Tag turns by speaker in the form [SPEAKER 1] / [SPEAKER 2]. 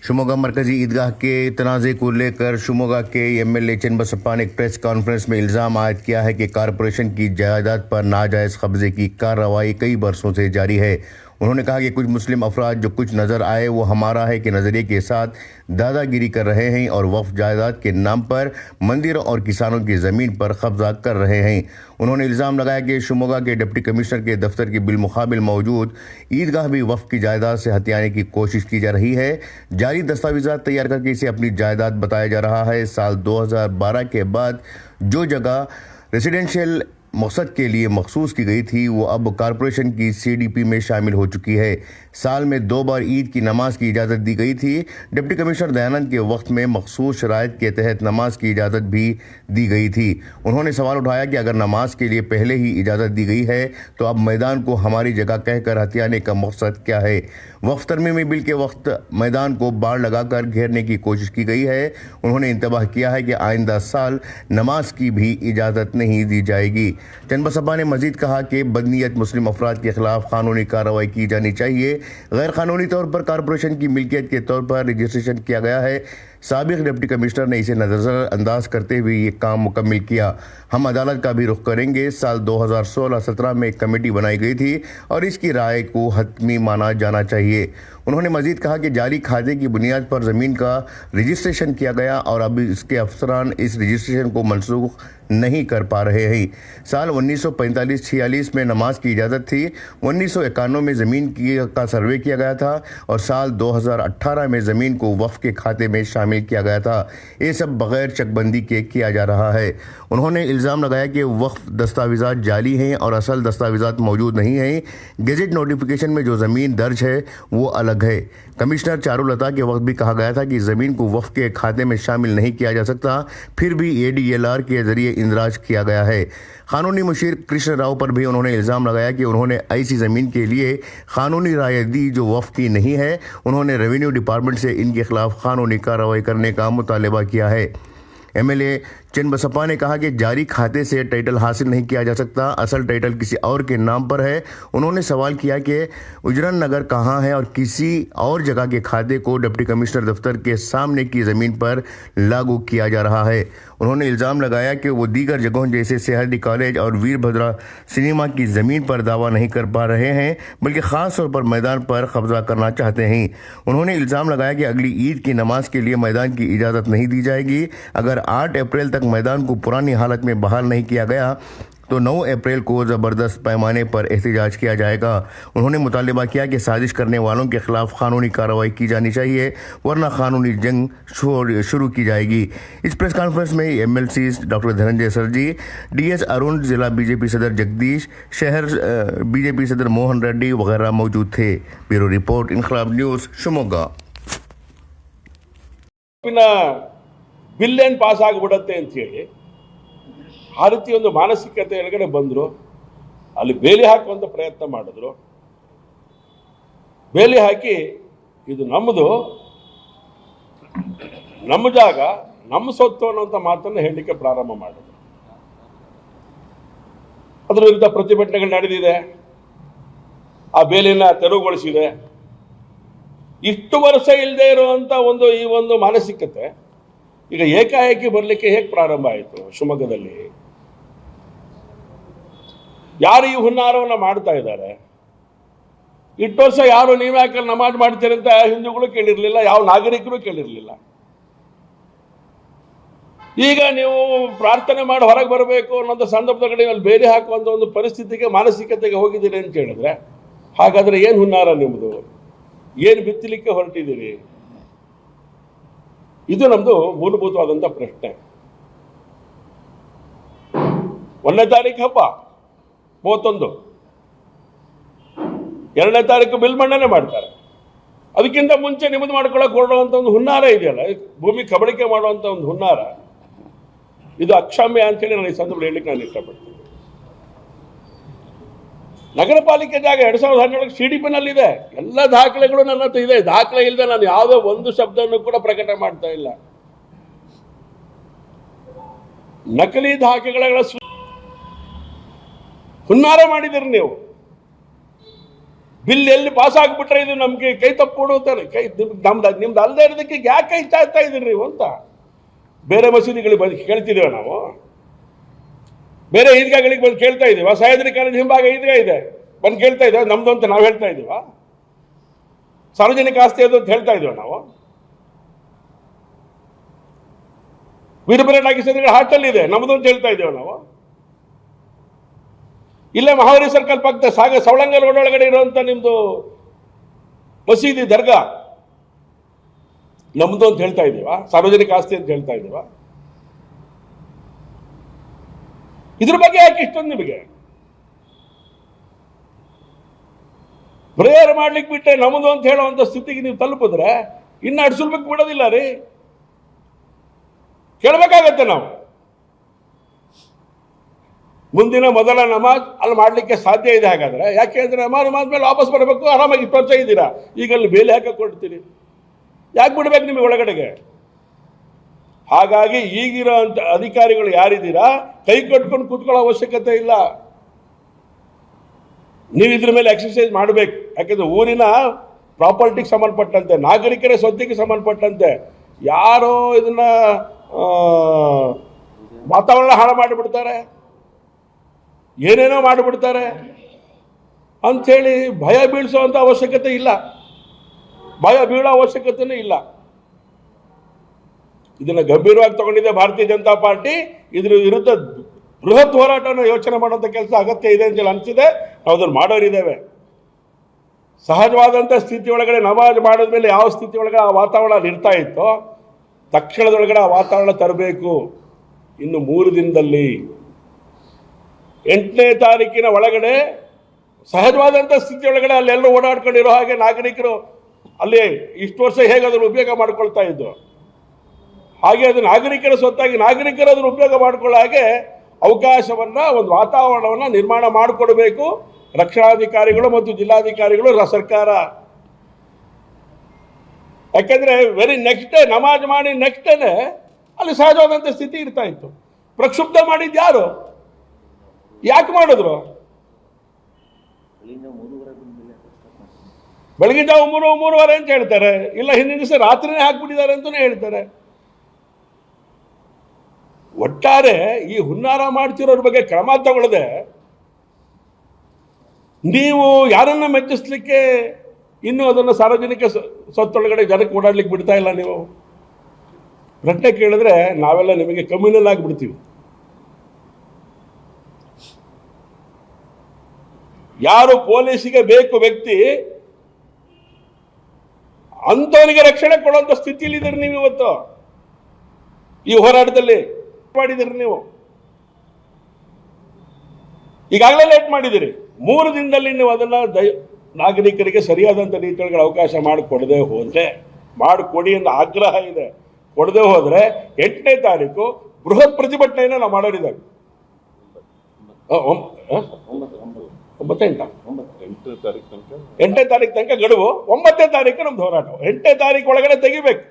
[SPEAKER 1] शिवमोगा मरकजी ईदगाह के तनाज़े को लेकर शिवमोगा के एमएलए चन्नबसप्पा ने एक प्रेस कॉन्फ्रेंस में इल्ज़ाम आयद किया है कि कॉरपोरेशन की जायदाद पर नाजायज़ कब्जे की कार्रवाई कई बरसों से जारी है। उन्होंने कहा कि कुछ मुस्लिम अफराद जो कुछ नज़र आए वो हमारा है कि नज़रिए के साथ दादागिरी कर रहे हैं और वक्फ जायदाद के नाम पर मंदिरों और किसानों की ज़मीन पर कब्जा कर रहे हैं। उन्होंने इल्ज़ाम लगाया कि शिवमोगा के डिप्टी कमिश्नर के दफ्तर के बिलमुकाबिल मौजूद ईदगाह भी वक्फ की जायदाद से हथियाने की कोशिश की जा रही है। जारी दस्तावेज़ात तैयार करके इसे अपनी जायदाद बताया जा रहा है। साल 2012 के बाद जो जगह रेसिडेंशियल मकसद के लिए मखसूस की गई थी वो अब कॉरपोरेशन की सीडीपी में शामिल हो चुकी है। साल में 2 बार ईद की नमाज की इजाज़त दी गई थी। डिप्टी कमिश्नर दयानंद के वक्त में मखसूस शराइत के तहत नमाज की इजाज़त भी दी गई थी। उन्होंने सवाल उठाया कि अगर नमाज के लिए पहले ही इजाज़त दी गई है तो अब मैदान को हमारी जगह कहकर हथियाने का मकसद क्या है। वक्फ तरमीमी बिल के वक्त मैदान को बाड़ लगाकर घेरने की कोशिश की गई है। उन्होंने इंतबाह किया है कि आइंदा साल नमाज की भी इजाज़त नहीं दी जाएगी। चन्नबसप्पा ने मजीद कहा कि बदनीयत मुस्लिम अफराद के खिलाफ कानूनी कार्रवाई की जानी चाहिए। गैर कानूनी तौर पर कॉरपोरेशन की मिल्कियत के तौर पर रजिस्ट्रेशन किया गया है। साबिक डिप्टी कमिश्नर ने इसे नज़रअंदाज करते हुए ये काम मुकम्मल किया। हम अदालत का भी रुख करेंगे। साल 2016-17 में एक कमेटी बनाई गई थी और इसकी राय को हतमी माना जाना चाहिए। उन्होंने मजीद कहा कि जाली खाते की बुनियाद पर ज़मीन का रजिस्ट्रेशन किया गया और अब इसके अफसरान इस रजिस्ट्रेशन को मनसूख नहीं कर पा रहे हैं। साल 1945-46 में नमाज की इजाज़त थी। 1991 में ज़मीन का सर्वे किया गया था और साल 2018 में ज़मीन को वक्फ के खाते में शामिल किया गया था। ये सब बग़ैर चकबंदी के किया जा रहा है। उन्होंने इल्ज़ाम लगाया कि वक्फ दस्तावेज़ात जाली हैं और असल दस्तावेज़ात मौजूद नहीं हैं। गेजेट नोटिफिकेशन में जो ज़मीन दर्ज है वो अलग है। कमिश्नर चारुलता के वक्त भी कहा गया था कि ज़मीन को वक्फ के खाते में शामिल नहीं किया जा सकता, फिर भी ADLR के ज़रिए इंदराज किया गया है। कानूनी मुशीर कृष्ण राव पर भी उन्होंने इल्ज़ाम लगाया कि उन्होंने ऐसी ज़मीन के लिए कानूनी राय दी जो वक्फ की नहीं है। उन्होंने रेवेन्यू डिपार्टमेंट से इनके खिलाफ कानूनी कार्रवाई करने का मुतालबा किया है। एमएलए चन्नबसप्पा ने कहा कि जारी खाते से टाइटल हासिल नहीं किया जा सकता, असल टाइटल किसी और के नाम पर है। उन्होंने सवाल किया कि उजरन नगर कहाँ है और किसी और जगह के खाते को डिप्टी कमिश्नर दफ्तर के सामने की ज़मीन पर लागू किया जा रहा है। उन्होंने इल्ज़ाम लगाया कि वो दीगर जगहों जैसे सेहदी कॉलेज और वीरभद्रा सिनेमा की ज़मीन पर दावा नहीं कर पा रहे हैं, बल्कि ख़ास तौर पर मैदान पर कब्जा करना चाहते हैं। उन्होंने इल्ज़ाम लगाया कि अगली ईद की नमाज के लिए मैदान की इजाज़त नहीं दी जाएगी। अगर 8 अप्रैल तक मैदान को पुरानी हालत में बहाल नहीं किया गया तो 9 अप्रैल को ज़बरदस्त पैमाने पर एहतजाज किया जाएगा। उन्होंने मुतालबा किया कि साजिश करने वालों के खिलाफ कानूनी कार्रवाई की जानी चाहिए, वरना कानूनी जंग शुरू की जाएगी। इस प्रेस कॉन्फ्रेंस में MLCs डॉक्टर धनंजय सरजी, DS अरुण, जिला BJP सदर जगदीश, शहर BJP सदर मोहन रेड्डी वगैरह मौजूद थे। ब्यूरो रिपोर्ट, इनकलाब न्यूज़, शिवमोगा।
[SPEAKER 2] ಬಿಲ್ ಏನು ಪಾಸ್ ಆಗಿಬಿಡುತ್ತೆ ಅಂಥೇಳಿ ಆ ರೀತಿ ಒಂದು ಮಾನಸಿಕತೆ ಒಳಗಡೆ ಬಂದರು. ಅಲ್ಲಿ ಬೇಲಿ ಹಾಕುವಂಥ ಪ್ರಯತ್ನ ಮಾಡಿದ್ರು. ಬೇಲಿ ಹಾಕಿ ಇದು ನಮ್ಮದು, ನಮ್ಮ ಜಾಗ, ನಮ್ಮ ಸೊತ್ತು ಅನ್ನೋಂಥ ಮಾತನ್ನು ಹೇಳಲಿಕ್ಕೆ ಪ್ರಾರಂಭ ಮಾಡಿದ್ರು. ಅದರ ವಿರುದ್ಧ ಪ್ರತಿಭಟನೆಗಳು ನಡೆದಿದೆ. ಆ ಬೇಲಿನ ತೆರವುಗೊಳಿಸಿದೆ. ಇಷ್ಟು ವರ್ಷ ಇಲ್ಲದೆ ಇರುವಂಥ ಈ ಒಂದು ಮಾನಸಿಕತೆ ಈಗ ಏಕಾಏಕಿ ಬರಲಿಕ್ಕೆ ಹೇಗೆ ಪ್ರಾರಂಭ ಆಯಿತು? ಶಿವಮೊಗ್ಗದಲ್ಲಿ ಯಾರು ಈ ಹುನ್ನಾರವನ್ನು ಮಾಡ್ತಾ ಇದ್ದಾರೆ? ಇಷ್ಟು ವರ್ಷ ಯಾರು ನೀವು ಯಾಕೆ ನಮಾಜ್ ಮಾಡ್ತೀರಿ ಅಂತ ಹಿಂದೂಗಳು ಕೇಳಿರಲಿಲ್ಲ, ಯಾವ ನಾಗರಿಕರು ಕೇಳಿರಲಿಲ್ಲ. ಈಗ ನೀವು ಪ್ರಾರ್ಥನೆ ಮಾಡಿ ಹೊರಗೆ ಬರಬೇಕು ಅನ್ನೋಂಥ ಸಂದರ್ಭದಲ್ಲಿ ಅಲ್ಲಿ ಬೇರೆ ಹಾಕುವಂಥ ಒಂದು ಪರಿಸ್ಥಿತಿಗೆ, ಮಾನಸಿಕತೆಗೆ ಹೋಗಿದ್ದೀರಿ ಅಂತ ಹೇಳಿದ್ರೆ, ಹಾಗಾದರೆ ಏನು ಹುನ್ನಾರ ನಿಮ್ಮದು? ಏನು ಬಿತ್ತಲಿಕ್ಕೆ ಹೊರಟಿದ್ದೀರಿ? ಇದು ನಮ್ಮದು ಮೂಲಭೂತವಾದಂಥ ಪ್ರಶ್ನೆ. 1ನೇ ತಾರೀಕು ಹಬ್ಬ 31, 2ನೇ ತಾರೀಕು ಬಿಲ್ ಮಂಡನೆ ಮಾಡ್ತಾರೆ. ಅದಕ್ಕಿಂತ ಮುಂಚೆ ನಿಮ್ಮದು ಮಾಡ್ಕೊಳ್ಳೋಕೆ ಹೊರಡುವಂಥ ಒಂದು ಹುನ್ನಾರ ಇದೆಯಲ್ಲ, ಭೂಮಿ ಕಬಳಿಕೆ ಮಾಡುವಂಥ ಒಂದು ಹುನ್ನಾರ, ಇದು ಅಕ್ಷಮ್ಯ ಅಂತೇಳಿ ನಾನು ಈ ಸಂದರ್ಭದಲ್ಲಿ ಹೇಳಲಿಕ್ಕೆ ನಾನು ಇಷ್ಟಪಡ್ತೀನಿ. ನಗರ ಪಾಲಿಕೆ ಜಾಗ 2017 CDP-ನಲ್ಲಿದೆ. ಎಲ್ಲ ದಾಖಲೆಗಳು ನನ್ನ ಹತ್ರ ಇದೆ. ದಾಖಲೆ ಇಲ್ಲದೆ ನಾನು ಯಾವುದೇ ಒಂದು ಶಬ್ದವನ್ನು ಕೂಡ ಪ್ರಕಟ ಮಾಡ್ತಾ ಇಲ್ಲ. ನಕಲಿ ದಾಖಲೆಗಳ ಹುನ್ನಾರ ಮಾಡಿದಿರಿ ನೀವು. ಬಿಲ್ ಎಲ್ಲಿ ಪಾಸ್ ಆಗಿಬಿಟ್ರೆ ಇದು ನಮಗೆ ಕೈ ತಪ್ಪು ಕೊಡುತ್ತಾರೆ. ನಿಮ್ದು ಅಲ್ಲದೆ ಇರೋದಕ್ಕೆ ಯಾಕೆ ಕೈ ಚಾಚ್ತಾ ಇದ್ದೀರಿ ನೀವು ಅಂತ. ಬೇರೆ ಮಸೀದಿಗಳಿಗೆ ಬಂದು ಕೇಳ್ತಿದ್ದೇವೆ ನಾವು, ಬೇರೆ ಈದ್ಗಾಗಳಿಗೆ ಬಂದು ಕೇಳ್ತಾ ಇದ್ದೀವ? ಸಹ್ಯಾದ್ರಿ ಕಾಲೇಜ್ ಹಿಂಭಾಗ ಈದ್ಗಾ ಇದೆ, ಬಂದು ಕೇಳ್ತಾ ಇದ್ದೇವೆ ನಮ್ದು ಅಂತ ನಾವು ಹೇಳ್ತಾ ಇದ್ದೀವ? ಸಾರ್ವಜನಿಕ ಆಸ್ತಿ ಅದು ಅಂತ ಹೇಳ್ತಾ ಇದ್ದೀವ ನಾವು? ವೀರಭದ್ರ ನಾಗೇಶ್ವರ ಹಾಟಲ್ ಇದೆ, ನಮ್ದು ಅಂತ ಹೇಳ್ತಾ ಇದ್ದೇವೆ ನಾವು? ಇಲ್ಲೇ ಮಹಾವೀರ ಸರ್ಕಲ್ ಪಕ್ಕದ ಸವಳಂಗ ರೋಡ್ ಒಳಗಡೆ ಇರುವಂತ ನಿಮ್ದು ಮಸೀದಿ ದರ್ಗಾ ನಮ್ದು ಅಂತ ಹೇಳ್ತಾ ಇದ್ದೀವ? ಸಾರ್ವಜನಿಕ ಆಸ್ತಿ ಅಂತ ಹೇಳ್ತಾ ಇದ್ದೀವ? ಇದ್ರ ಬಗ್ಗೆ ಯಾಕೆ ಇಷ್ಟೊಂದು ನಿಮಗೆ? ಪ್ರೇಯರ್ ಮಾಡ್ಲಿಕ್ಕೆ ಬಿಟ್ಟೆ ನಮ್ಮದು ಅಂತ ಹೇಳುವಂತ ಸ್ಥಿತಿಗೆ ನೀವು ತಲುಪಿದ್ರೆ ಇನ್ನು ಅಡ್ಸುಲ್ಬೇಕು ಬಿಡೋದಿಲ್ಲ ರೀ. ಕೇಳಬೇಕಾಗತ್ತೆ ನಾವು. ಮುಂದಿನ ಮೊದಲ ನಮಾಜ್ ಅಲ್ಲಿ ಮಾಡಲಿಕ್ಕೆ ಸಾಧ್ಯ ಇದೆ. ಹಾಗಾದ್ರೆ ಯಾಕೆ ಅಂದ್ರೆ ನಮಾಜ್ ಮೇಲೆ ವಾಪಸ್ ಬರಬೇಕು, ಆರಾಮಾಗಿ ಇಷ್ಟು ವರ್ಷ ಇದ್ದೀರಾ, ಈಗ ಅಲ್ಲಿ ಬೇಲೆ ಹಾಕಿ ಕೊಡ್ತೀರಿ, ಯಾಕೆ ಬಿಡ್ಬೇಕು ನಿಮಗೆ ಒಳಗಡೆಗೆ? ಹಾಗಾಗಿ ಈಗಿರೋ ಅಂತ ಅಧಿಕಾರಿಗಳು ಯಾರಿದ್ದೀರಾ ಕೈ ಕಟ್ಕೊಂಡು ಕೂತ್ಕೊಳ್ಳೋ ಅವಶ್ಯಕತೆ ಇಲ್ಲ. ನೀವು ಇದ್ರ ಮೇಲೆ ಎಕ್ಸರ್ಸೈಸ್ ಮಾಡಬೇಕು. ಯಾಕಂದ್ರೆ ಊರಿನ ಪ್ರಾಪರ್ಟಿಗೆ ಸಂಬಂಧಪಟ್ಟಂತೆ, ನಾಗರಿಕರ ಸ್ವತ್ತಿಗೆ ಸಂಬಂಧಪಟ್ಟಂತೆ ಯಾರೋ ಇದನ್ನ ವಾತಾವರಣ ಹಾಳು ಮಾಡಿಬಿಡ್ತಾರೆ, ಏನೇನೋ ಮಾಡಿಬಿಡ್ತಾರೆ ಅಂಥೇಳಿ ಭಯ ಬೀಳಿಸುವಂಥ ಅವಶ್ಯಕತೆ ಇಲ್ಲ, ಭಯ ಬೀಳೋ ಅವಶ್ಯಕತೆಯೂ ಇಲ್ಲ. ಇದನ್ನು ಗಂಭೀರವಾಗಿ ತಗೊಂಡಿದೆ ಭಾರತೀಯ ಜನತಾ ಪಾರ್ಟಿ. ಇದ್ರ ವಿರುದ್ಧ ಬೃಹತ್ ಹೋರಾಟವನ್ನು ಯೋಚನೆ ಮಾಡುವಂಥ ಕೆಲಸ ಅಗತ್ಯ ಇದೆ ಅಂತೇಳಿ ಅನಿಸಿದೆ. ನಾವು ಅದನ್ನು ಮಾಡೋರಿದ್ದೇವೆ. ಸಹಜವಾದಂಥ ಸ್ಥಿತಿ ಒಳಗಡೆ ನಮಾಜ್ ಮಾಡಿದ್ಮೇಲೆ ಯಾವ ಸ್ಥಿತಿ ಒಳಗಡೆ ಆ ವಾತಾವರಣ ಇರ್ತಾ ಇತ್ತೋ ತಕ್ಷಣದೊಳಗಡೆ ಆ ವಾತಾವರಣ ತರಬೇಕು. ಇನ್ನು 3 ದಿನದಲ್ಲಿ 8ನೇ ತಾರೀಕಿನ ಒಳಗಡೆ ಸಹಜವಾದಂಥ ಸ್ಥಿತಿ ಒಳಗಡೆ ಅಲ್ಲೆಲ್ಲರೂ ಓಡಾಡ್ಕೊಂಡಿರೋ ಹಾಗೆ ನಾಗರಿಕರು ಅಲ್ಲಿ ಇಷ್ಟು ವರ್ಷ ಹೇಗೆ ಅದನ್ನು ಉಪಯೋಗ ಮಾಡ್ಕೊಳ್ತಾ ಇದ್ದು ಹಾಗೆ ಅದು ನಾಗರಿಕರ ಸ್ವತ್ತಾಗಿ ನಾಗರಿಕರು ಅದನ್ನು ಉಪಯೋಗ ಮಾಡಿಕೊಳ್ಳೋ ಹಾಗೆ ಅವಕಾಶವನ್ನು, ಒಂದು ವಾತಾವರಣವನ್ನು ನಿರ್ಮಾಣ ಮಾಡಿಕೊಡಬೇಕು ರಕ್ಷಣಾಧಿಕಾರಿಗಳು ಮತ್ತು ಜಿಲ್ಲಾಧಿಕಾರಿಗಳು, ಸರ್ಕಾರ. ಯಾಕೆಂದರೆ ವೆರಿ ನೆಕ್ಸ್ಟ್ ಡೇ ನಮಾಜ್ ಮಾಡಿ ನೆಕ್ಸ್ಟ್ ಡೇನೆ ಅಲ್ಲಿ ಸಹಜವಾದಂಥ ಸ್ಥಿತಿ ಇರ್ತಾ ಇತ್ತು. ಪ್ರಕ್ಷುಬ್ಧ ಮಾಡಿದ್ದು ಯಾರು? ಯಾಕೆ ಮಾಡಿದ್ರು? ಬೆಳಗಿನ ಜಾವ 3:30 ಅಂತ ಹೇಳ್ತಾರೆ, ಇಲ್ಲ ಹಿಂದಿನ ದಿವಸ ರಾತ್ರಿನೇ ಹಾಕ್ಬಿಟ್ಟಿದ್ದಾರೆ ಅಂತಲೇ ಹೇಳ್ತಾರೆ. ಒಟ್ಟಾರೆ ಈ ಹುನ್ನಾರ ಮಾಡ್ತಿರೋರ ಬಗ್ಗೆ ಕ್ರಮ ತಗೊಳ್ಳದೆ ನೀವು ಯಾರನ್ನ ಮೆಚ್ಚಿಸ್ಲಿಕ್ಕೆ ಇನ್ನೂ ಅದನ್ನು ಸಾರ್ವಜನಿಕ ಸ್ವತ್ತೊಳಗಡೆ ಜನಕ್ಕೆ ಓಡಾಡ್ಲಿಕ್ಕೆ ಬಿಡ್ತಾ ಇಲ್ಲ. ನೀವು ಪ್ರಶ್ನೆ ಕೇಳಿದ್ರೆ ನಾವೆಲ್ಲ ನಿಮಗೆ ಕಮ್ಯುನಲ್ ಆಗಿಬಿಡ್ತೀವಿ. ಯಾರು ಪೊಲೀಸಿಗೆ ಬೇಕು ವ್ಯಕ್ತಿ ಅಂಥವನಿಗೆ ರಕ್ಷಣೆ ಕೊಡುವಂಥ ಸ್ಥಿತಿಯಲ್ಲಿ ಇದ್ದೀರಿ ನೀವು ಇವತ್ತು. ಈ ಹೋರಾಟದಲ್ಲಿ ಮಾಡಿದಿರಿ ನೀವು. ಈಗಾಗಲೇ ಲೇಟ್ ಮಾಡಿದಿರಿ. 3 ದಿನದಲ್ಲಿ ನೀವು ಅದನ್ನು ನಾಗರಿಕರಿಗೆ ಸರಿಯಾದಂಥ ರೀತಿಯೊಳಗೆ ಅವಕಾಶ ಮಾಡಿಕೊಡದೆ ಹೋದರೆ, ಮಾಡಿಕೊಡಿ ಅಂತ ಆಗ್ರಹ ಇದೆ. ಕೊಡದೆ ಹೋದರೆ 8ನೇ ತಾರೀಕು ಬೃಹತ್ ಪ್ರತಿಭಟನೆಯನ್ನು ನಾವು ಮಾಡೋರಿದ್ದೇವೆ. 8ನೇ ತಾರೀಕು ತನಕ ಗಡುವು. 9ನೇ ತಾರೀಕು ನಮ್ದು ಹೋರಾಟ. 8ನೇ ತಾರೀಕು ಒಳಗಡೆ ತೆಗಿಬೇಕು.